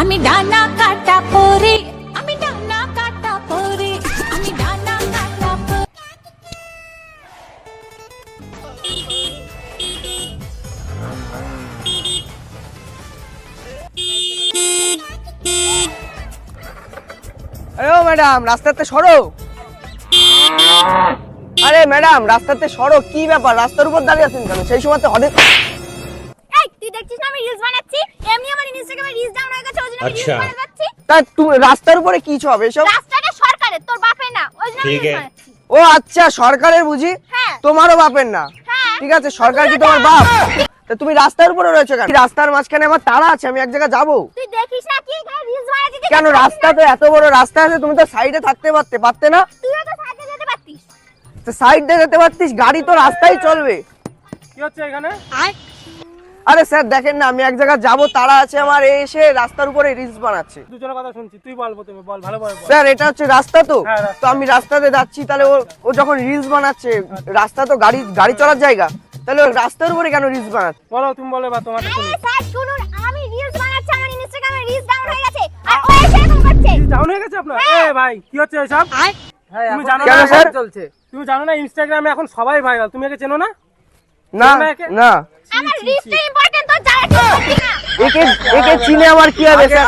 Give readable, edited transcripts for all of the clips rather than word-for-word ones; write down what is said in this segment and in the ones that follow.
আমি ডানা কাটা পরে, আমি ডানা কাটা পরে, আমি ডানা কাটা পরে। আরে ও ম্যাডাম, রাস্তাতে সরো। আরে ম্যাডাম, রাস্তাতে সরো। কি ব্যাপার, রাস্তার উপর দাঁড়িয়ে আছেন কেন? সেই সময়তে হঠাৎ এই তুই দেখছিস না আমি রিলস বানাচ্ছি, এমনি আমার ইনস্টাগ্রামে রিলস ডাউন হয়ে গেছে, ওই জন্য রিলস বানাচ্ছি। তা তুমি রাস্তার উপরে কি হবে এসব? রাস্তাটা সরকারের, তোর বাপের না, ওই জন্য রিলস বানাচ্ছি। ও আচ্ছা, সরকারের বুঝি? হ্যাঁ। তোমারও বাপের না? হ্যাঁ। ঠিক আছে, সরকার কি তোমার বাপ? তা তুমি রাস্তার উপরে রয়েছো কেন? রাস্তার মাঝখানে আমার তাড়া আছে, আমি এক জায়গায় যাবো। তুই দেখিস না কি এখানে রিলস বানাচ্ছি? কেন, রাস্তা তো এত বড় রাস্তা আছে, তুমি তো সাইডে থাকতে পারতে না? তুইও তো সাইডে যেতে পারতিস। তো সাইডে যেতে পারতিস, গাড়ি তো রাস্তায় চলবে। কি হচ্ছে এখানে? আরে স্যার দেখেন না, আমি এক জায়গায় যাবো, তাড়া আছে আমার, এসে রাস্তার উপরে রিলস বানাচ্ছে। দুজনের কথা শুনছি, তুই বল প্রথমে, বল ভালোভাবে বল। স্যার এটা হচ্ছে রাস্তা তো, হ্যাঁ, রাস্তা। তো আমি রাস্তাতে যাচ্ছি, তাহলে ও যখন রিলস বানাচ্ছে, রাস্তা তো গাড়ি চলার জায়গা, তাহলে ও রাস্তার উপরে কেন রিলস বানাচ্ছে? বলো, তুমি বলো বা তোমারটা শুনি। আরে স্যার শুনুন, আমি রিলস বানাচ্ছি, আমার ইনস্টাগ্রামে রিলস ডাউন হয়ে গেছে আর ও এসে এরকম করছে। ডাউন হয়ে গেছে আপনার? এ ভাই, কি হচ্ছে এসব? তুমি জানো কেন না স্যার? তুমি জানো না ইনস্টাগ্রামে এখন সবাই ভাইরাল, তুমি একে চেনো না? না না, একে- না, আমার রিলসটা ইম্পর্টেন্ট, তোর জানা কি করছিস না? একে চিনে আমার কি হবে স্যার?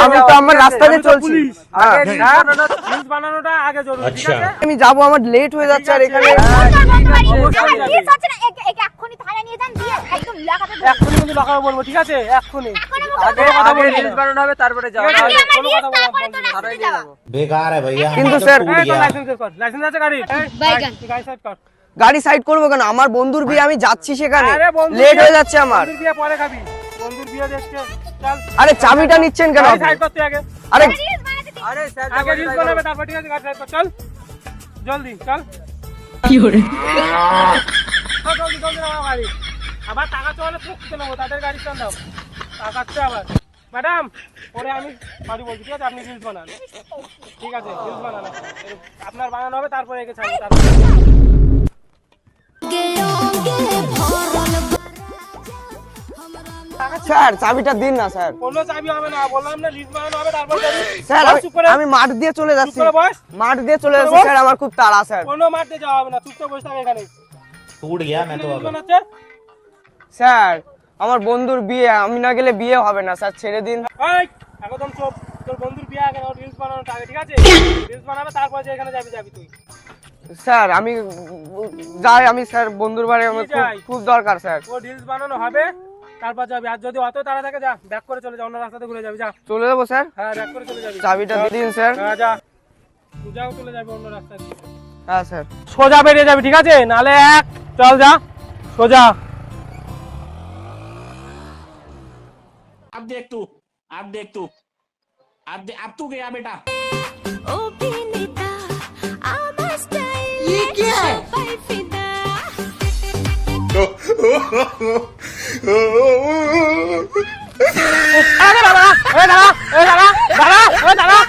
আমি তো আমার রাস্তাতে আমি তো চলছি। পুলিশ। হ্যাঁ। রিলস বানানোটা আগে জরুরি, ঠিক আছে? আমি যাবো, আমার লেট হয়ে যাচ্ছে, আর এখানে তোর বন্ধু বাড়ি, অবশ্যই আমার যাবে। রিলস হচ্ছে না, একে এক্ষুনি থানায় নিয়ে যান, দিয়ে একদম লাগাতে দেন। এক্ষুনি কিন্তু লাগাবো বলবো, ঠিক আছে? এক্ষুনি। এখনো আগে কথা বলবো না। বানানো হবে, তারপরে যাবো। আগে আমার কোনো রিলস, কথা বলা তারপরে বন্ধ তোর করো। রাস্তায় যাওয়া। बेकार है भैया কিন্তু हम तो স্যার, टूट এই তো गया। লাইসেন্স কর, লাইসেন্স আছে গাড়ির? বাইগান। তুই গাড়ি সাইড কর। গাড়ি সাইড করবো কেন? আমার বন্ধুর বিয়ে, আমি যাচ্ছি সেখানে, আরে বন্ধুর লেট বিয়ে- হয়ে যাচ্ছে আমার। বন্ধুর বিয়ে পরে খাবি, বন্ধুর বিয়ে দেখতে চল। আরে চাবিটা নিচ্ছেন কেন গাড়ি আপনি? সাইড করতে আগে। আরে রিলস বানাতে দিন। আগে রিলস বানাবে, তারপর ঠিক আছে গাড়ি সাইড কর, চল জলদি চল। জলদি জলদি নামাও গাড়ি। আবার টাকা চলে পুকতে নেবো, তাদের গাড়ি চান দাও, টাকাচ্ছে আবার। ম্যাডাম, পরে আমি বাড়ি বলছি, ঠিক আছে? আপনি রিলস বানান, ঠিক আছে? রিলস বানান, আপনার বানানো হবে, তারপরে একে ছাড়বো, তারপরে স্যার চাবিটা দিন না স্যার। কোনো চাবি হবে না, বললাম না রিলস বানানো হবে, তারপর যাবি। স্যার বস, চুপ করে। আমি মাঠ দিয়ে চলে যাচ্ছি, চুপ করে বস। মাঠ দিয়ে চলে যাচ্ছি বস। স্যার, আমার খুব তাড়া স্যার। কোনো মাঠে যাওয়া হবে না, চুপচাপ বসে থাক এখানে। टूट गया मैं तो রিলস अब বানাচ্ছে? স্যার আমার বন্ধুর বিয়ে, আমি না গেলে বিয়ে হবে না স্যার, ছেড়ে দিন। এই, একদম চুপ। তোর বন্ধুর বিয়ে আগে না, রিলস বানানোটা আগে, ঠিক আছে? রিলস বানাবে, তারপর যে এখানে যাবি তুই। স্যার আমি যাই, আমি স্যার বন্ধুর বাড়ি, আমার কি যাই? খুব দরকার স্যার। ও রিলস বানানো হবে, তারপর যাবি। আর যদি অত তাড়া থাকে, যা ব্যাক করে চলে যা, অন্য রাস্তাতে ঘুরে যাবি, যা। চলে যাবো স্যার, হ্যাঁ, ব্যাক করে চলে যাবি। চাবিটা দিয়ে দিন স্যার। হ্যাঁ, যা, তুই যাও, চলে যাবি অন্য রাস্তায়। হ্যাঁ স্যার। সোজা বেরিয়ে যাবি, ঠিক আছে? নালে চল যা সোজা। अब देख तू, अब तू गया बेटा। ও বিনিতা, আমার স্টাইল সবাই ফিদা। দাঁড়া দাঁড়া দাঁড়া দাঁড়া দাঁড়া দাঁড়া।